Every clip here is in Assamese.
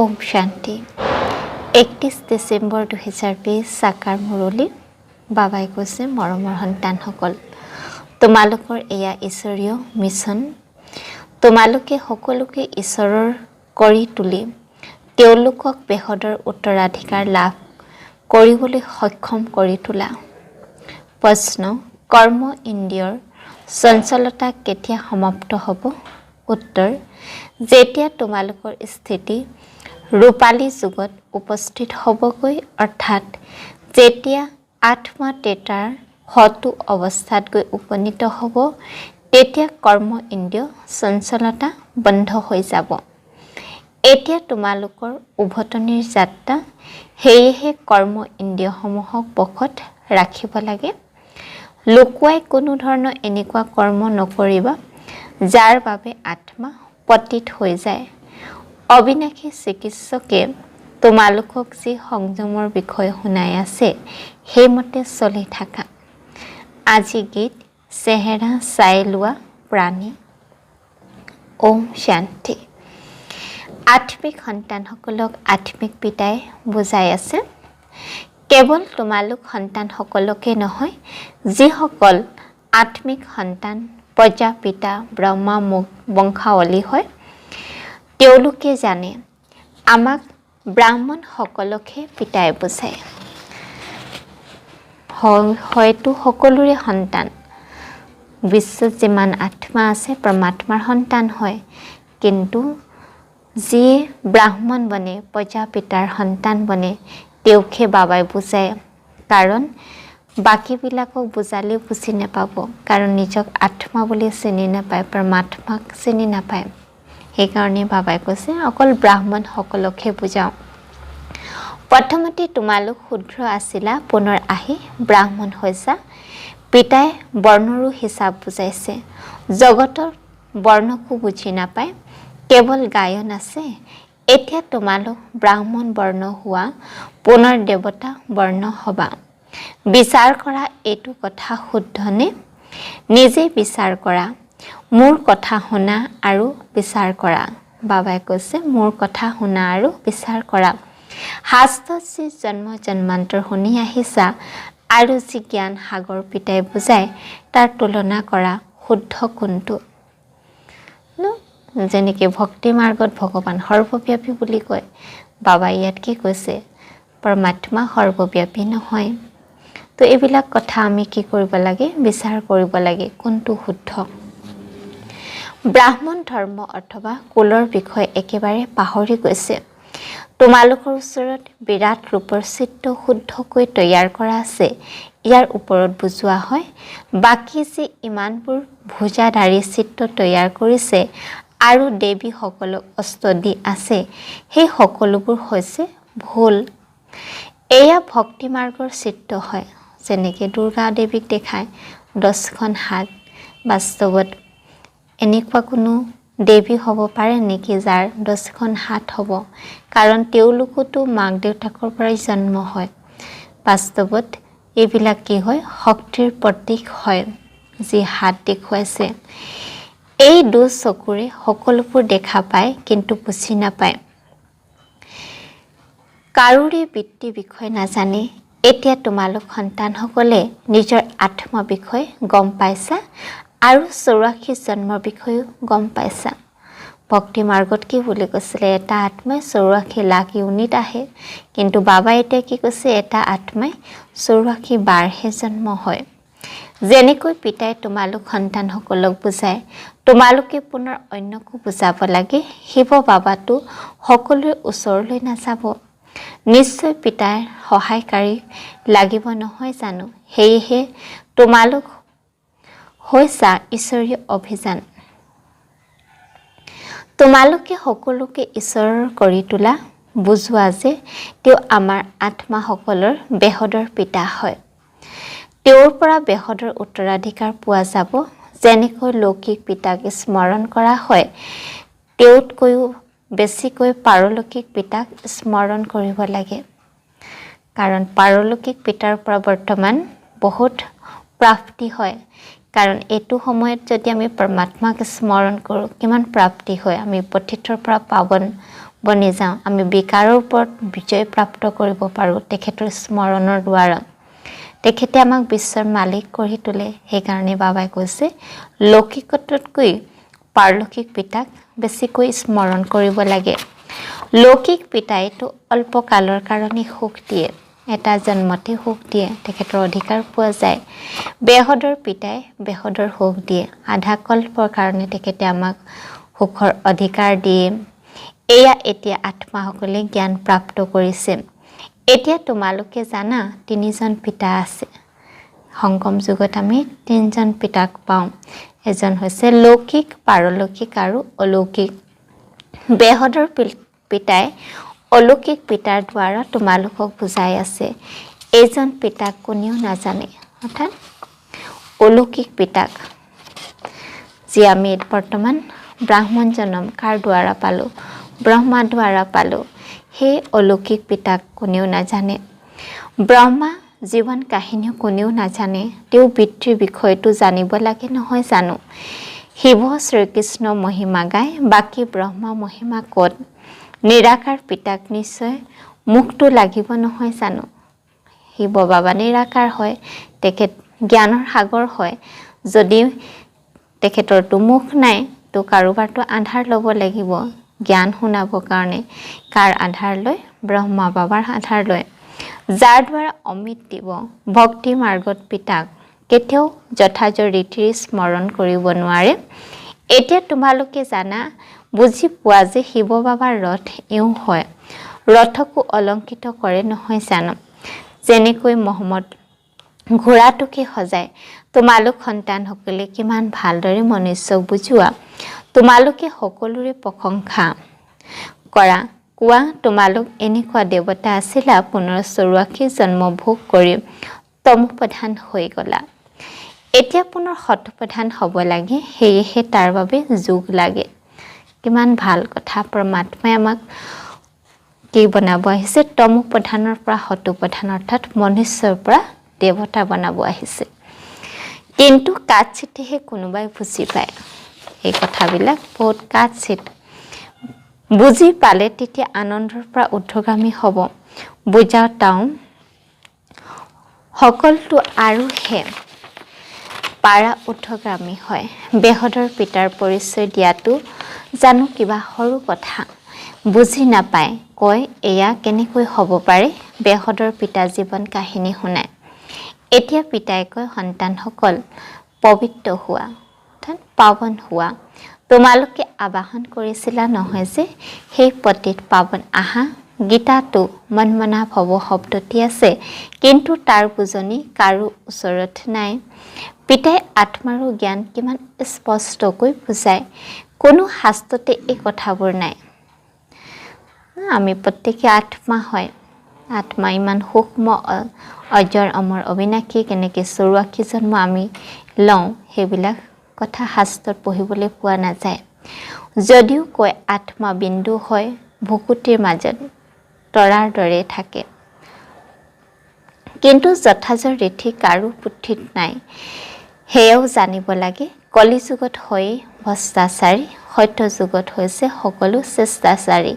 ओम शांति 31 ডিসেম্বৰ 2020 সাকাৰ মুৰলী বাবাই কৈছে মৰমৰ সন্তানসকল তোমালোকৰ এয়া ঈশ্বৰীয় মিছন তোমালোকে সকলোকে ঈশ্বৰৰ কৰি তুলি তেওঁলোকক বেহদৰ উত্তৰাধিকাৰ লাভ কৰিবলৈ সক্ষম কৰি তোলা প্ৰশ্ন কৰ্ম ইন্দ্ৰিয়ৰ চঞ্চলতা কেতিয়া সমাপ্ত হ'ব উত্তৰ যেতিয়া তোমালোকৰ স্থিতি ৰূপালী যুগত উপস্থিত হ'বগৈ অৰ্থাৎ যেতিয়া আত্মা তেতাৰ হতু অৱস্থাত গৈ উপনীত হ'ব তেতিয়া কৰ্ম ইন্দ্ৰিয় চঞ্চলতা বন্ধ হৈ যাব এতিয়া তোমালোকৰ উভতনিৰ যাত্ৰা হেয়েহে কৰ্ম ইন্দ্ৰিয়সমূহক বশত ৰাখিব লাগে লুকুৱাই কোনো ধৰণৰ এনেকুৱা কৰ্ম নকৰিবা যাৰ বাবে আত্মা পতিত হৈ যায় অবিনাশী চিকিৎসকে তোমালোকক যি সংযমৰ বিষয় শুনাই আছে সেইমতে চলি থাকা আজি গীত চেহেৰা চাই লোৱা প্ৰাণী ওম শান্তি আত্মিক সন্তানসকলক আত্মিক পিতাই বুজাই আছে কেৱল তোমালোক সন্তানসকলকে নহয় যিসকল আত্মিক সন্তান প্ৰজাপিতা ব্ৰহ্মা মুখ বংশাৱলী হয় তেওঁলোকে জানে আমাক ব্ৰাহ্মণ সকলকে পিতাই বুজায় হয়তো সকলোৰে সন্তান বিশ্বত যিমান আত্মা আছে পৰমাত্মাৰ সন্তান হয় কিন্তু যিয়ে ব্ৰাহ্মণ বনে প্ৰজাপিতাৰ সন্তান বনে তেওঁকে বাবাই বুজায় কাৰণ বাকীবিলাকক বুজালেও বুজি নাপাব কাৰণ নিজক আত্মা বুলি চিনি নাপায় পৰমাত্মাক চিনি নাপায় সেইকাৰণে বাবাই কৈছে অকল ব্ৰাহ্মণ সকলকহে বুজাওঁ প্ৰথমতে তোমালোক শুদ্ৰ আছিলা পুনৰ আহি ব্ৰাহ্মণ হৈছা পিতাই বৰ্ণৰো হিচাপ বুজাইছে জগতৰ বৰ্ণকো বুজি নাপায় কেৱল গায়ন আছে এতিয়া তোমালোক ব্ৰাহ্মণ বৰ্ণ হোৱা পুনৰ দেৱতা বৰ্ণ হবা বিচাৰ কৰা এইটো কথা শুদ্ধনে নিজে বিচাৰ কৰা মোৰ কথা শুনা আৰু বিচাৰ কৰা বাবাই কৈছে মোৰ কথা শুনা আৰু বিচাৰ কৰা শাস্ত্ৰত যি জন্ম জন্মান্তৰ শুনি আহিছা আৰু যি জ্ঞান সাগৰ পিতাই বুজায় তাৰ তুলনা কৰা শুদ্ধ কোনটো যেনেকৈ ভক্তি মাৰ্গত ভগৱান সৰ্বব্যাপী বুলি কয় বাবাই ইয়াত কি কৈছে পৰমাত্মা সৰ্বব্যাপী নহয় তো এইবিলাক কথা আমি কি কৰিব লাগে বিচাৰ কৰিব লাগে কোনটো শুদ্ধ ব্ৰাহ্মণ ধৰ্ম অথবা কুলৰ বিষয়ে একেবাৰে পাহৰি গৈছে তোমালোকৰ ওচৰত বিৰাট ৰূপৰ চিত্ৰ শুদ্ধকৈ তৈয়াৰ কৰা আছে ইয়াৰ ওপৰত বুজোৱা হয় বাকী যি ইমানবোৰ ভুজাধাৰী চিত্ৰ তৈয়াৰ কৰিছে আৰু দেৱীসকলক অস্ত্ৰ দি আছে সেই সকলোবোৰ হৈছে ভুল এয়া ভক্তি মাৰ্গৰ চিত্ৰ হয় যেনেকৈ দুৰ্গা দেৱীক দেখায় 10খন হাত বাস্তৱত এনেকুৱা কোনো দেৱী হ'ব পাৰে নেকি যাৰ 10খন হাত হ'ব কাৰণ তেওঁলোকতো মাক দেউতাকৰ পৰাই জন্ম হয় বাস্তৱত এইবিলাক কি হয় শক্তিৰ প্ৰতীক হয় যি হাত দেখুৱাইছে এই দুই চকুৰে সকলোবোৰ দেখা পায় কিন্তু বুজি নাপায় কাৰোৰে বৃত্তি বিষয় নাজানে এতিয়া তোমালোক সন্তানসকলে নিজৰ আত্মা বিষয় গম পাইছা আৰু 84 জন্মৰ বিষয়েও গম পাইছা ভক্তি মাৰ্গত কি বুলি কৈছিলে এটা আত্মাই 84 লাখ ইউনিট আহে কিন্তু বাবা এতিয়া কি কৈছে এটা আত্মাই 84 বাৰহে জন্ম হয় যেনেকৈ পিতাই তোমালোক সন্তানসকলক বুজায় তোমালোকে পুনৰ অন্যকো বুজাব লাগে শিৱ বাবাটো সকলোৰে ওচৰলৈ নাযাব নিশ্চয় পিতাৰ সহায়কাৰী লাগিব নহয় জানো সেয়েহে তোমালোক হৈছা ঈশ্বৰীয় অভিযান তোমালোকে সকলোকে ঈশ্বৰৰ কৰি তোলা বুজোৱা যে তেওঁ আমাৰ আত্মাসকলৰ বেহদৰ পিতা হয় তেওঁৰ পৰা বেহদৰ উত্তৰাধিকাৰ পোৱা যাব যেনেকৈ লৌকিক পিতাক স্মৰণ কৰা হয় তেওঁতকৈও বেছিকৈ পাৰলৌকিক পিতাক স্মৰণ কৰিব লাগে কাৰণ পাৰলৌকিক পিতাৰ পৰা বৰ্তমান বহুত প্ৰাপ্তি হয় কাৰণ এইটো সময়ত যদি আমি পৰমাত্মাক স্মৰণ কৰোঁ কিমান প্ৰাপ্তি হয় আমি পতিতৰ পৰা পাৱন বনি যাওঁ আমি বিকাৰৰ ওপৰত বিজয় প্ৰাপ্ত কৰিব পাৰোঁ তেখেতৰ স্মৰণৰ দ্বাৰা তেখেতে আমাক বিশ্বৰ মালিক কৰি তোলে সেইকাৰণে বাবাই কৈছে লৌকিকতকৈ পাৰলৌকিক পিতাক বেছিকৈ স্মৰণ কৰিব লাগে লৌকিক পিতাইতো অল্প কালৰ কাৰণে সুখ দিয়ে এটা জন্মতে সুখ দিয়ে তেখেতৰ অধিকাৰ পোৱা যায় বেহদৰ পিতাই বেহদৰ সুখ দিয়ে আধা কল্পৰ কাৰণে তেখেতে আমাক সুখৰ অধিকাৰ দিয়ে এয়া এতিয়া আত্মাসকলে জ্ঞান প্ৰাপ্ত কৰিছে এতিয়া তোমালোকে জানা তিনিজন পিতা আছে সংগম যুগত আমি তিনিজন পিতাক পাওঁ এজন হৈছে লৌকিক পাৰলৌকিক আৰু অলৌকিক বেহদৰ পিতাই অলৌকিক পিতাৰ দ্বাৰা তোমালোকক বুজাই আছে এইজন পিতাক কোনেও নাজানে অৰ্থাৎ অলৌকিক পিতাক যি আমি বৰ্তমান ব্ৰাহ্মণ জন্ম কাৰ দ্বাৰা পালোঁ ব্ৰহ্মা দ্বাৰা পালোঁ সেই অলৌকিক পিতাক কোনেও নাজানে ব্ৰহ্মা জীৱন কাহিনীও কোনেও নাজানে তেওঁ পিতৃৰ বিষয়টো জানিব লাগে নহয় জানো শিৱ শ্ৰীকৃষ্ণ মহিমা গায় বাকী ব্ৰহ্মা মহিমা ক'ত নিৰাকাৰ পিতাক নিশ্চয় মুখটো লাগিব নহয় জানো শিৱ বাবা নিৰাকাৰ হয় তেখেত জ্ঞানৰ সাগৰ হয় যদি তেখেতৰটো মুখ নাই তো কাৰোবাৰটো আধাৰ ল'ব লাগিব জ্ঞান শুনাবৰ কাৰণে কাৰ আধাৰ লৈ ব্ৰহ্মা বাবাৰ আধাৰ লৈ যাৰ দ্বাৰা অমৃত দিব ভক্তি মাৰ্গত পিতাক কেতিয়াও যথাযথ ৰীতিৰে স্মৰণ কৰিব নোৱাৰে এতিয়া তোমালোকে জানা বুজি পোৱা যে শিৱ বাবাৰ ৰথ এওঁ হয় ৰথকো অলংকৃত কৰে নহয় জানো যেনেকৈ মহম্মদ ঘোঁৰাটোকে সজায় তোমালোক সন্তানসকলে কিমান ভালদৰে মনুষ্যক বুজোৱা তোমালোকে সকলোৰে প্ৰশংসা কৰা কোৱা তোমালোক এনেকুৱা দেৱতা আছিলা পুনৰ 84 জন্ম ভোগ কৰি তমোপ্ৰধান হৈ গলা এতিয়া পুনৰ সতপ্ৰধান হ'ব লাগে সেয়েহে তাৰ বাবে যোগ লাগে কিমান ভাল কথা পৰমাত্মাই আমাক কি বনাব আহিছে তমোপ্ৰধানৰ পৰা সতপ্ৰধান অৰ্থাৎ মনুষ্যৰ পৰা দেৱতা বনাব আহিছে কিন্তু কাটচিতেহে কোনোবাই বুজি পায় এই কথাবিলাক বহুত কাটচিত বুজি পালে তেতিয়া আনন্দৰ পৰা ঊৰ্ধ্বগামী হ'ব বুজাও তাও সকলটো আৰু হে পাৰা ঊৰ্ধ্বগামী হয় বেহদৰ পিতাৰ পৰিচয় দিয়াটো জানো কিবা সৰু কথা বুজি নাপায় কয় এয়া কেনেকৈ হ'ব পাৰে বেহদৰ পিতা জীৱন কাহিনী শুনায় এতিয়া পিতাই কয় সন্তানসকল পবিত্ৰ হোৱা অৰ্থাৎ পাৱন হোৱা তোমালোকে আবাহন কৰিছিলা নহয় যে সেই পতিত পাৱন আহা গীতাটো মনমনা ভৱ শব্দটি আছে কিন্তু তাৰ বুজনি কাৰো ওচৰত নাই পিতাই আত্মাৰো জ্ঞান কিমান স্পষ্টকৈ বুজায় কোনো শাস্ত্ৰতে এই কথাবোৰ নাই আমি প্ৰত্যেকে আত্মা হয় আত্মা ইমান সূক্ষ্ম অজৰ অমৰ অবিনাশী কেনেকৈ 84 জন্ম আমি লওঁ সেইবিলাক কথা শাস্ত্ৰত পঢ়িবলৈ পোৱা নাযায় যদিও কয় আত্মা বিন্দু হয় ভুকুটিৰ মাজত তৰাৰ দৰে থাকে কিন্তু যথাযথ ৰীতি কাৰো পুথিত নাই সেয়াও জানিব লাগে কলি যুগত হৈ ভ্ৰষ্টাচাৰী সত্য যুগত হৈছে সকলো চেষ্টাচাৰী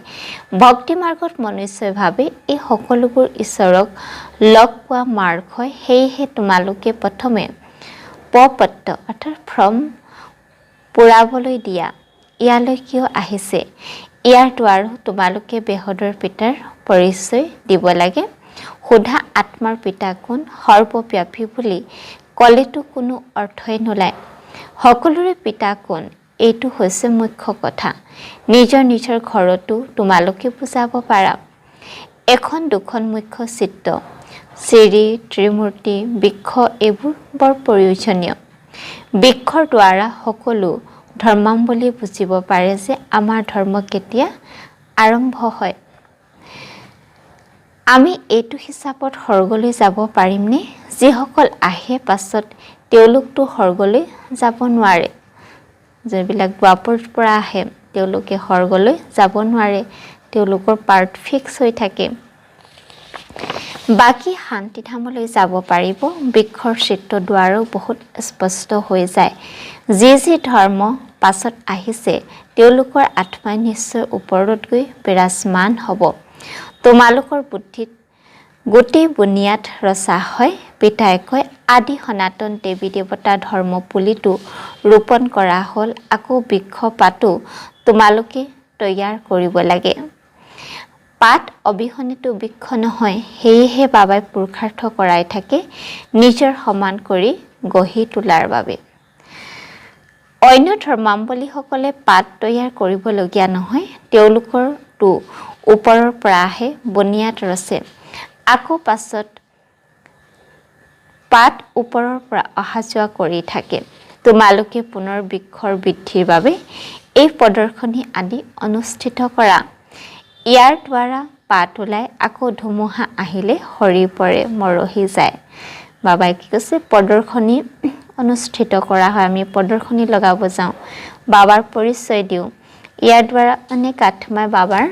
ভক্তি মাৰ্গত মনুষ্যই ভাবে এই সকলোবোৰ ঈশ্বৰক লগ পোৱা মাৰ্গ হয় সেয়েহে তোমালোকে প্ৰথমে পপত্ত অৰ্থাৎ ফ্ৰম পুৰাবলৈ দিয়া ইয়ালৈ কিয় আহিছে ইয়াৰ দ্বাৰা তোমালোকে বেহদৰ পিতাৰ পৰিচয় দিব লাগে সোধা আত্মাৰ পিতা কোন সৰ্বব্যাপী বুলি ক'লেতো কোনো অৰ্থই নোলায় সকলোৰে পিতা কোন এইটো হৈছে মুখ্য কথা নিজৰ নিজৰ ঘৰতো তোমালোকে বুজাব পাৰা এখন দুখন মুখ্য চিত্ৰ শ্ৰী ত্ৰিমূৰ্তি বৃক্ষ এইবোৰ বৰ প্ৰয়োজনীয় বৃক্ষৰ দ্বাৰা সকলো ধৰ্মাৱলী বুজিব পাৰে যে আমাৰ ধৰ্ম কেতিয়া আৰম্ভ হয় আমি এইটো হিচাপত স্বৰ্গলৈ যাব পাৰিমনে যিসকল আহে পাছত তেওঁলোকতো স্বৰ্গলৈ যাব নোৱাৰে যিবিলাক দ্বাপৰৰ পৰা আহে তেওঁলোকে স্বৰ্গলৈ যাব নোৱাৰে তেওঁলোকৰ পাৰ্ট ফিক্স হৈ থাকে বাকী শান্তিধামলৈ যাব পাৰিব বৃক্ষৰ চিত্ৰ দ্বাৰাও বহুত স্পষ্ট হৈ যায় যি ধৰ্ম পাছত আহিছে তেওঁলোকৰ আত্মাই নিশ্চয় ওপৰত গৈ বিৰাজমান হ'ব। তোমালোকৰ বুদ্ধিত গোটেই বুনিয়াদ ৰচা হয়। পিতাই কয়, আদি সনাতন দেৱী দেৱতা ধৰ্ম পুলিটো ৰোপণ কৰা হ'ল, আকৌ বৃক্ষ পাতো তোমালোকে তৈয়াৰ কৰিব লাগে। পাত অবিহনেতো বৃক্ষ নহয়। সেয়েহে বাবাই পুৰুষাৰ্থ কৰাই থাকে নিজৰ সমান কৰি গঢ়ি তোলাৰ বাবে। অন্য ধৰ্মাৱলম্বীসকলে পাত তৈয়াৰ কৰিবলগীয়া নহয়, তেওঁলোকৰতো ওপৰৰ পৰা আহে, বুনিয়াদ ৰচে, আকৌ পাছত পাত ওপৰৰ পৰা অহা যোৱা কৰি থাকে। তোমালোকে পুনৰ বৃক্ষৰ বৃদ্ধিৰ বাবে এই প্ৰদৰ্শনী আদি অনুষ্ঠিত কৰা। ইয়াৰ দ্বাৰা পাত ওলায়, আকৌ ধুমুহা আহিলে সৰি পৰে, মৰহি যায়। বাবাই কি কৈছে? প্ৰদৰ্শনী অনুষ্ঠিত কৰা হয়। আমি প্ৰদৰ্শনী লগাব যাওঁ, বাবাৰ পৰিচয় দিওঁ। ইয়াৰ দ্বাৰা অনেক আত্মাই বাবাৰ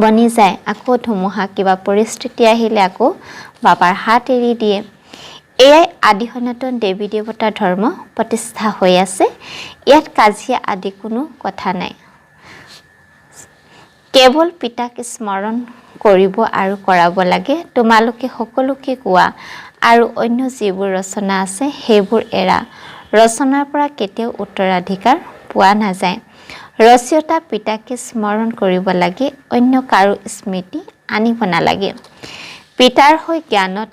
বনি যায়। আকৌ ধুমুহা কিবা পৰিস্থিতি আহিলে আকৌ বাবাৰ হাত এৰি দিয়ে। এয়াই আদি সনাতন দেৱী দেৱতা ধৰ্ম প্ৰতিষ্ঠা হৈ আছে। ইয়াত কাজিয়া আদি কোনো কথা নাই। কেৱল পিতাক স্মৰণ কৰিব আৰু কৰাব লাগে। তোমালোকে সকলোকে কোৱা আৰু অন্য যিবোৰ ৰচনা আছে সেইবোৰ এৰা। ৰচনাৰ পৰা কেতিয়াও উত্তৰাধিকাৰ পোৱা নাযায়। ৰচয়িতা পিতাকে স্মৰণ কৰিব লাগে, অন্য কাৰো স্মৃতি আনিব নালাগে। পিতাৰ হৈ জ্ঞানত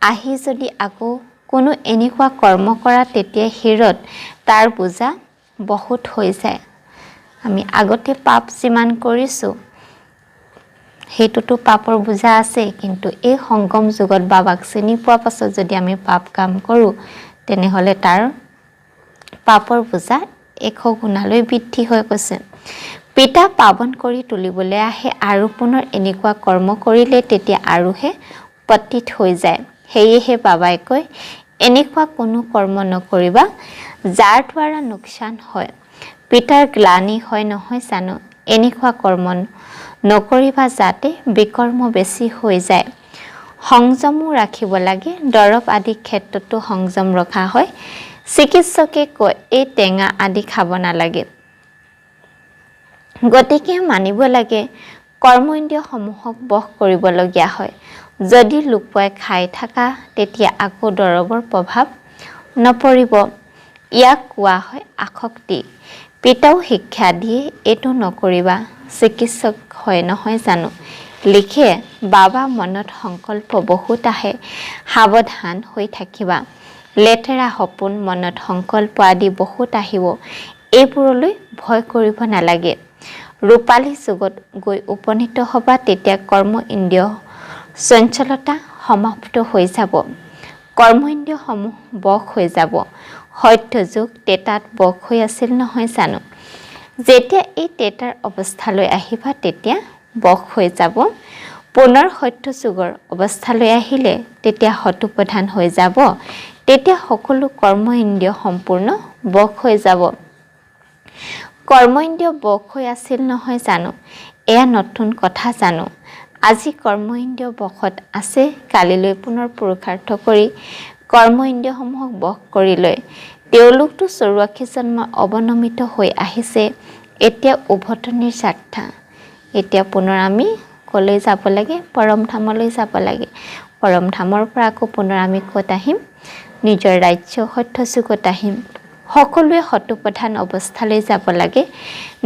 আহি যদি আকৌ কোনো এনেকুৱা কৰ্ম কৰা, তেতিয়া শিৰত তাৰ বোজা বহুত হৈ যায়। আমি আগতে পাপ যিমান কৰিছোঁ সেইটোতো পাপৰ বোজা আছে, কিন্তু এই সংগম যুগত বাবাক চিনি পোৱা পাছত যদি আমি পাপ কাম কৰোঁ, তেনেহ'লে তাৰ পাপৰ বোজা 100 গুণালৈ বৃদ্ধি হৈ গৈছে। পিতা পাৱন কৰি তুলিবলৈ আহে আৰু পুনৰ এনেকুৱা কৰ্ম কৰিলে তেতিয়া আৰুহে পতিত হৈ যায়। সেয়েহে বাবাই কয়, এনেকুৱা কোনো কৰ্ম নকৰিবা যাৰ দ্বাৰা লোকচান হয়, পিতাৰ গ্লানি হয় নহয় জানো। এনেকুৱা কৰ্ম নকৰিবা যাতে বিকৰ্ম বেছি হৈ যায়। সংযমো ৰাখিব লাগে। দৰৱ আদি ক্ষেত্ৰতো সংযম ৰখা হয়। চিকিৎসকে কয় এই টেঙা আদি খাব নালাগে। গতিকে মানিব লাগে, কৰ্ম ইন্দ্ৰিয়সমূহক বশ কৰিবলগীয়া হয়। যদি লুকুৱাই খাই থাকা, তেতিয়া আকৌ দৰৱৰ প্ৰভাৱ নপৰিব। ইয়াক কোৱা হয় আসক্তি। পিতাও শিক্ষা দিয়ে, এইটো নকৰিবা। চিকিৎসক হয় নহয় জানো। লিখে, বাবা মনত সংকল্প বহুত আহে, সাৱধান হৈ থাকিবা। লেতেৰা সপোন, মনত সংকল্প আদি বহুত আহিব, এইবোৰলৈ ভয় কৰিব নালাগে। ৰূপালী যুগত গৈ উপনীত হ'বা, তেতিয়া কৰ্ম ইন্দ্ৰিয় চঞ্চলতা সমাপ্ত হৈ যাব, কৰ্ম ইন্দ্ৰিয়সমূহ বশ হৈ যাব। সত্য যুগ তেতাত বশ হৈ আছিল নহয় জানো। যেতিয়া এই তেতাৰ অৱস্থালৈ আহিবা, তেতিয়া বশ হৈ যাব। পুনৰ সত্য যুগৰ অৱস্থালৈ আহিলে তেতিয়া শতু-প্ৰধান হৈ যাব। তেতিয়া সকলো কৰ্ম ইন্দ্ৰিয় সম্পূৰ্ণ বশ হৈ যাব। কৰ্ম ইন্দ্ৰিয় বশ হৈ আছিল নহয় জানো। এয়া নতুন কথা জানো। আজি কৰ্ম ইন্দ্ৰিয় বশত আছে, কালিলৈ পুনৰ পুৰুষাৰ্থ কৰি কৰ্ম ইন্দ্ৰিয়সমূহক বশ কৰি লয়। তেওঁলোকতো 84 জন্ম অৱনমিত হৈ আহিছে। এতিয়া উভতনিৰ যাত্ৰা। এতিয়া পুনৰ আমি কলৈ যাব লাগে? পৰম ধামলৈ যাব লাগে। পৰম ধামৰ পৰা আকৌ পুনৰ আমি ক'ত আহিম? নিজৰ ৰাজ্য সত্য যুগত আহিম। সকলোৱে শতু-প্ৰধান অৱস্থালৈ যাব লাগে।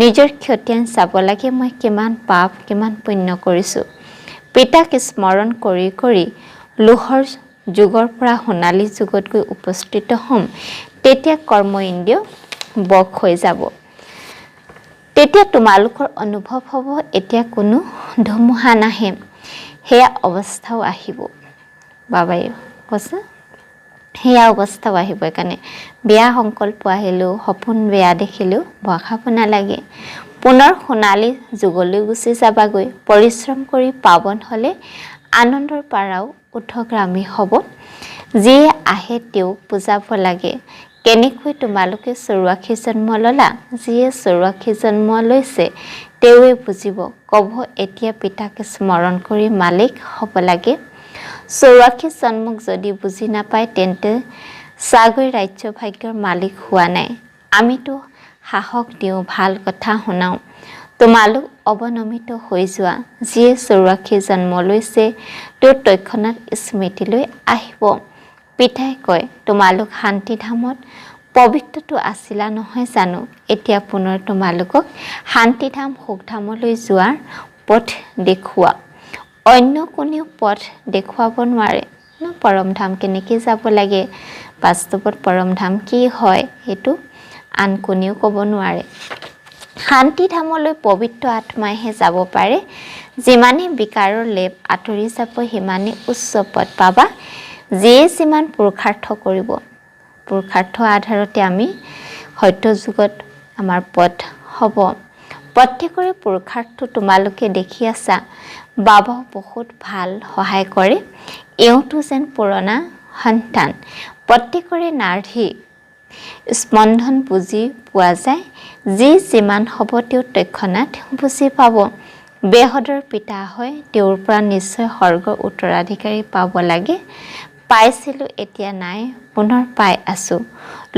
নিজৰ ক্ষতিয়ান চাব লাগে, মই কিমান পাপ কিমান পুণ্য কৰিছোঁ। পিতাক স্মৰণ কৰি কৰি লোহৰ যুগৰ পৰা সোণালী যুগত গৈ উপস্থিত হ'ম। তেতিয়া কৰ্ম ইন্দ্ৰিয় বশ হৈ যাব। তেতিয়া তোমালোকৰ অনুভৱ হ'ব এতিয়া কোনো ধুমুহা নাহে। সেয়া অৱস্থাও আহিব। বাবাই কৈছে সেয়া অৱস্থাও আহিব। সেইকাৰণে বেয়া সংকল্প আহিলেও, সপোন বেয়া দেখিলেও ভয় খাব নালাগে। পুনৰ সোণালী যুগলৈ গুচি যাবাগৈ। পৰিশ্ৰম কৰি পাৱন হ'লে আনন্দৰ পাৰাও ঊৰ্ধ্বগামী হ'ব। যিয়ে আহে তেওঁক বুজাব লাগে। কেনেকৈ তোমালোকে 84 জন্ম ল'লা? যিয়ে 84 জন্ম লৈছে তেওঁৱে বুজিব। ক'ব এতিয়া পিতাক স্মৰণ কৰি মালিক হ'ব লাগে। 84 জন্মক যদি বুজি নাপায়, তেন্তে চাগৈ ৰাজ্য ভাগ্যৰ মালিক হোৱা নাই। আমিতো সাহস দিওঁ, ভাল কথা শুনাওঁ। তোমালোক অৱনমিত হৈ যোৱা। যিয়ে 84 জন্ম লৈছে তেওঁ তৎক্ষণাৎ স্মৃতিলৈ আহিব। পিতাই কয়, তোমালোক শান্তিধামত পবিত্ৰটো আছিলা নহয় জানো? এতিয়া পুনৰ তোমালোকক শান্তিধাম সুখধামলৈ যোৱাৰ পথ দেখুওৱা। অন্য কোনেও পথ দেখুৱাব নোৱাৰে। পৰমধাম কেনেকৈ যাব লাগে, বাস্তৱত পৰমধাম কি হয় সেইটো আন কোনেও ক'ব নোৱাৰে। শান্তিধামলৈ পবিত্ৰ আত্মাইহে যাব পাৰে। যিমানে বিকাৰৰ লেপ আঁতৰি যাব সিমানে উচ্চ পদ পাবা। যিয়ে যিমান পুৰুষাৰ্থ কৰিব, পুৰুষাৰ্থ আধাৰতে আমি সত্য যুগত আমাৰ পদ হ'ব। প্ৰত্যেকৰে পুৰুষাৰ্থ তোমালোকে দেখি আছা। বাবাও বহুত ভাল সহায় কৰে। এওঁতো যেন পুৰণা সন্তান। প্ৰত্যেকৰে নাড়ী স্পন্দন বুজি পোৱা যায়। যি যিমান হ'ব তেওঁ তৎক্ষণাৎ বুজি পাব। বেহদৰ পিতা হয়, তেওঁৰ পৰা নিশ্চয় স্বৰ্গৰ উত্তৰাধিকাৰী পাব লাগে। পাইছিলোঁ, এতিয়া নাই, পুনৰ পাই আছোঁ।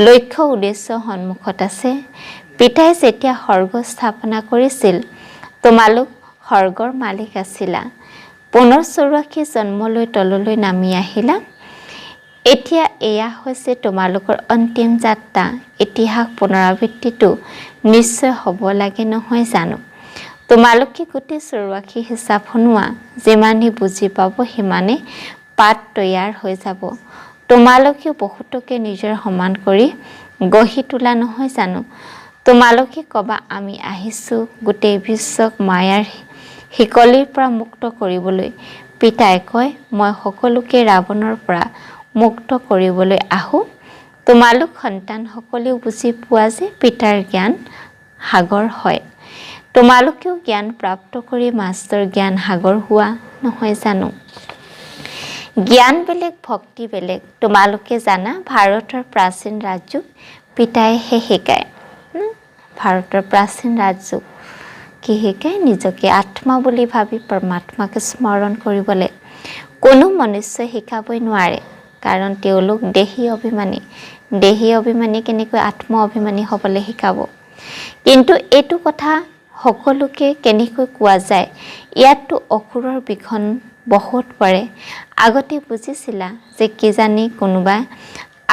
লক্ষ্য উদ্দেশ্য সন্মুখত আছে। পিতাই যেতিয়া স্বৰ্গ স্থাপনা কৰিছিল তোমালোক স্বৰ্গৰ মালিক আছিলা। পুনৰ 84 জন্ম লৈ তললৈ নামি আহিলা। এতিয়া এয়া হৈছে তোমালোকৰ অন্তিম যাত্ৰা। ইতিহাস পুনৰাবৃত্তিটো নিশ্চয় হ'ব লাগে নহয় জানো? তোমালোকে গোটেই 84 হিচাপ শুনোৱা। যিমানে বুজি পাব সিমানে পাত তৈয়াৰ হৈ যাব। তোমালোকেও বহুতকে নিজৰ সমান কৰি গঢ়ি তোলা নহয় জানো? তোমালোকে ক'বা আমি আহিছোঁ গোটেই বিশ্বক মায়াৰ শিকলিৰ পৰা মুক্ত কৰিবলৈ। পিতাই কয়, মই সকলোকে ৰাৱণৰ পৰা মুক্ত কৰিবলৈ আহোঁ। তোমালোক সন্তানসকলেও বুজি পোৱা যে পিতাৰ জ্ঞান সাগৰ হয়। তোমালোকেও জ্ঞান প্ৰাপ্ত কৰি মাষ্টৰ জ্ঞান সাগৰ হোৱা নহয় জানো? জ্ঞান বেলেগ, ভক্তি বেলেগ। তোমালোকে জানা ভাৰতৰ প্ৰাচীন ৰাজযোগ পিতাইহে শিকায়। ভাৰতৰ প্ৰাচীন ৰাজযোগ কি শিকায়? নিজকে আত্মা বুলি ভাবি পৰমাত্মাকে স্মৰণ কৰিবলৈ। কোনো মনুষ্যই শিকাবই নোৱাৰে, কাৰণ তেওঁলোক দেহী অভিমানী। দেহী অভিমানী কেনেকৈ আত্ম অভিমানী হ'বলৈ শিকাব? কিন্তু এইটো কথা সকলোকে কেনেকৈ কোৱা যায়? ইয়াততো অসুৰৰ বিঘন বহুত পৰে। আগতে বুজিছিলা যে কিজানি কোনোবাই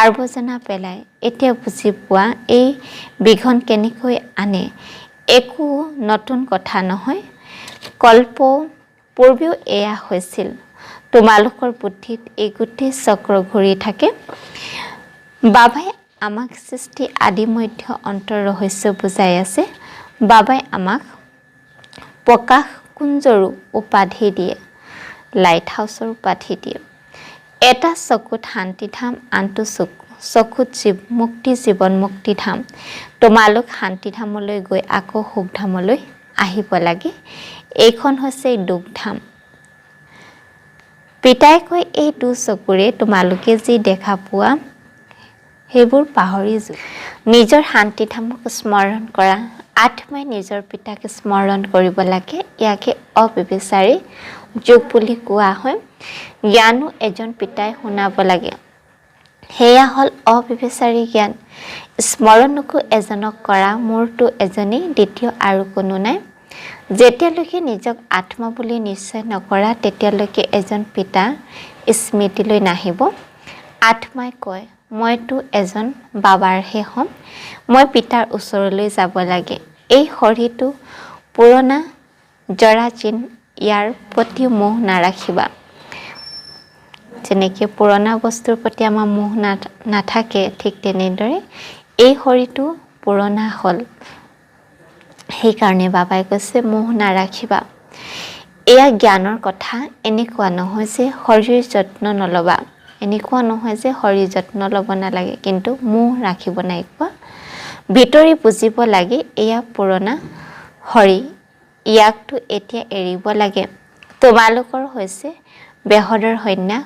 আৱৰ্জনা পেলায়। এতিয়া বুজি পোৱা এই বিঘন কেনেকৈ আনে। একো নতুন কথা নহয়। কল্প পূৰ্বেও এয়া হৈছিল। তোমালোকৰ বুদ্ধিত এই গোটেই চক্ৰ ঘূৰি থাকে। বাবাই আমাক সৃষ্টি আদি মধ্য অন্তৰ ৰহস্য বুজাই আছে। বাবাই আমাক প্ৰকাশ কুঞ্জৰো উপাধি দিয়ে, লাইট হাউচৰ উপাধি দিয়ে। এটা চকুত শান্তিধাম, আনটো চকুত মুক্তি জীৱন মুক্তিধাম। তোমালোক শান্তিধামলৈ গৈ আকৌ সুখধামলৈ আহিব লাগে। এইখন হৈছে দুখধাম। পিতাই কয়, এই চকুৰে তোমালোকে যি দেখা পোৱা সেইবোৰ পাহৰি যোৱা। নিজৰ শান্তিধামক স্মৰণ কৰা। আত্মাই নিজৰ পিতাক স্মৰণ কৰিব লাগে। ইয়াকে অবিবেচাৰী যোগ বুলি কোৱা হয়। জ্ঞানো এজন পিতাই শুনাব লাগে। সেয়া হ'ল অবিবেচাৰী জ্ঞান। স্মৰণকো এজনক কৰা, মোৰতো এজনেই, দ্বিতীয় আৰু কোনো নাই। যেতিয়ালৈকে নিজক আত্মা বুলি নিশ্চয় নকৰা তেতিয়ালৈকে এজন পিতা স্মৃতিলৈ নাহিব। আত্মাই কয়, মইতো এজন বাবাৰহে হ'ম। মই পিতাৰ ওচৰলৈ যাব লাগে। এই শৰীৰটো পুৰণা জৰাজীৰ্ণ, ইয়াৰ প্ৰতি মোহ নাৰাখিবা। যেনেকৈ পুৰণা বস্তুৰ প্ৰতি আমাৰ মোহ নাথাকে, ঠিক তেনেদৰে এই শৰীৰটো পুৰণা হ'ল। সেইকাৰণে বাবাই কৈছে মোহ নাৰাখিবা। এয়া জ্ঞানৰ কথা। এনেকুৱা নহয় যে শৰীৰ যত্ন নল'বা, এনেকুৱা নহয় যে শৰীৰ যত্ন ল'ব নালাগে, কিন্তু মোহ ৰাখিব নাইকোৱা। ভিতৰি বুজিব লাগে এয়া পুৰণা শৰীৰ, ইয়াকতো এতিয়া এৰিব লাগে। তোমালোকৰ হৈছে বেহদৰ সন্ন্যাস।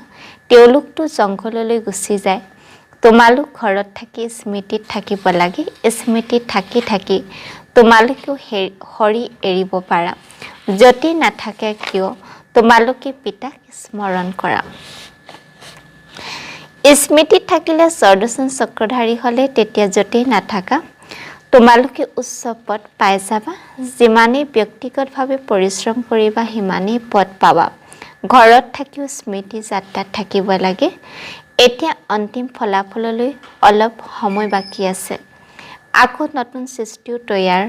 তেওঁলোকতো জংঘললৈ গুচি যায়। তোমালোক ঘৰত থাকি স্মৃতিত থাকিব লাগে। স্মৃতিত থাকি থাকি তোমালোকেও শৰীৰ এৰিব পাৰা। য'তেই নাথাকে কিয় তোমালোকে পিতাক স্মৰণ কৰা। স্মৃতিত থাকিলে স্বৰ্দৰ্শন চক্ৰধাৰী হ'লে তেতিয়া য'তেই নাথাকা তোমালোকে উচ্চ পদ পাই যাবা যিমানেই ব্যক্তিগতভাৱে পৰিশ্ৰম কৰিবা সিমানেই পদ পাবা ঘৰত থাকিও স্মৃতি যাত্ৰাত থাকিব লাগে এতিয়া অন্তিম ফলাফললৈ অলপ সময় বাকী আছে আকৌ নতুন সৃষ্টিও তৈয়াৰ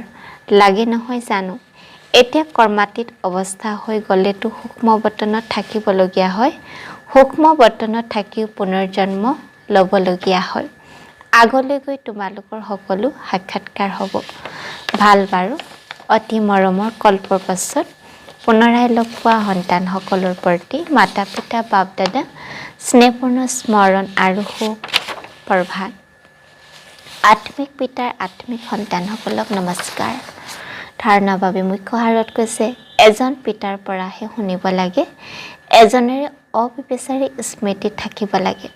লাগে নহয় জানো এতিয়া কৰ্মাতীত অৱস্থা হৈ গ'লেতো সূক্ষ্ম বতনত থাকিবলগীয়া হয় সূক্ষ্ম বতনত থাকিও পুনৰ্জন্ম ল'বলগীয়া হয় আগলৈ গৈ তোমালোকৰ সকলো সাক্ষাৎকাৰ হ'ব ভাল বাৰু অতি মৰমৰ কল্পৰ পাছত পুনৰাই লগ পোৱা সন্তানসকলৰ প্ৰতি মাতা পিতা বাপ দাদা স্নেহপূৰ্ণ স্মৰণ আৰু সুপ্ৰভাত আত্মিক পিতাৰ আত্মিক সন্তানসকলক নমস্কাৰ ধাৰণাৰ বাবে মুখ্য হাৰত কৈছে এজন পিতাৰ পৰাহে শুনিব লাগে এজনেৰে অবিবেচাৰি স্মৃতিত থাকিব লাগে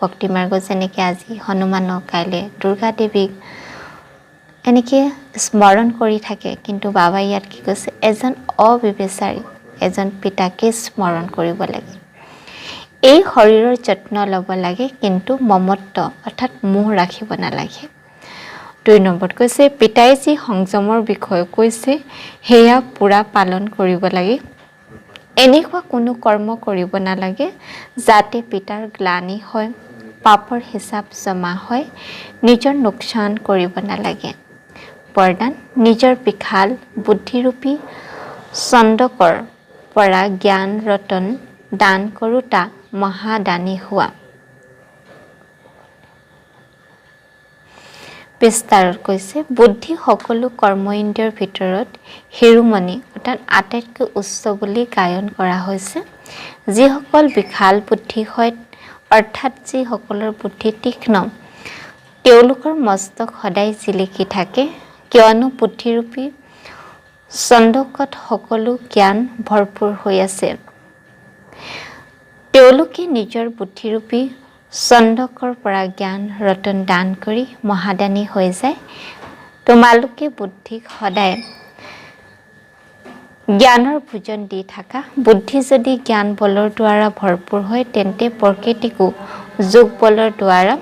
ভক্তিমাৰ্গ যেনেকৈ আজি হনুমানক কাইলৈ দুৰ্গা দেৱীক এনেকৈ স্মৰণ কৰি থাকে কিন্তু বাবাই ইয়াত কি কৈছে এজন অবিবেচাৰি এজন পিতাকে স্মৰণ কৰিব লাগে এই শৰীৰৰ যত্ন ল'ব লাগে কিন্তু মমত্ব অৰ্থাৎ মোহ ৰাখিব নালাগে 2 নম্বৰত কৈছে পিতাই যি সংযমৰ বিষয়ে কৈছে সেয়া পুৰা পালন কৰিব লাগে এনেকুৱা কোনো কৰ্ম কৰিব নালাগে যাতে পিতাৰ গ্লানি হয় পাপৰ হিচাপ জমা হয় নিজৰ লোকচান কৰিব নালাগে বৰদান নিজৰ বিশাল বুদ্ধিৰূপী চন্দকৰ পৰা জ্ঞান ৰতন দান কৰোতা মহাদানী হোৱা বিস্তাৰত কৈছে বুদ্ধি সকলো কৰ্ম ইন্দ্ৰিয়ৰ ভিতৰত শিৰোমণি অৰ্থাৎ আটাইতকৈ উচ্চ বুলি গায়ন কৰা হৈছে যিসকল বিশাল বুদ্ধি হয় অৰ্থাৎ যিসকলৰ বুদ্ধি তীক্ষ্ণ তেওঁলোকৰ মস্তক সদায় জিলিকি থাকে কিয়নো বুদ্ধিৰূপী চন্দকত সকলো জ্ঞান ভৰপূৰ হৈ আছে তেওঁলোকে নিজৰ বুদ্ধিৰূপী চন্দকৰ পৰা জ্ঞান ৰতন দান কৰি মহাদানী হৈ যায় তোমালোকে বুদ্ধিক সদায় জ্ঞানৰ ভোজন দি থাকা বুদ্ধি যদি জ্ঞান বলৰ দ্বাৰা ভৰপূৰ হয় তেন্তে প্ৰকৃতিকো যোগ বলৰ দ্বাৰা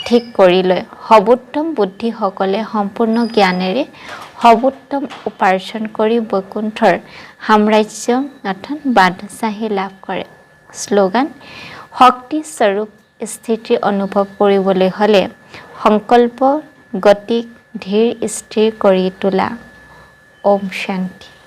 ঠিক কৰি লয় সৰ্বোত্তম বুদ্ধি সকলে সম্পূৰ্ণ জ্ঞানেৰে সৰ্বোত্তম উপাৰ্জন কৰি বৈকুণ্ঠৰ সাম্ৰাজ্য অৰ্থাৎ বাদশাহী লাভ কৰে শ্লোগান শক্তি স্বৰূপ স্থিতি অনুভৱ কৰিবলৈ হলে সংকল্প গতিক ধীৰ স্থিৰ কৰি তোলা ওম শান্তি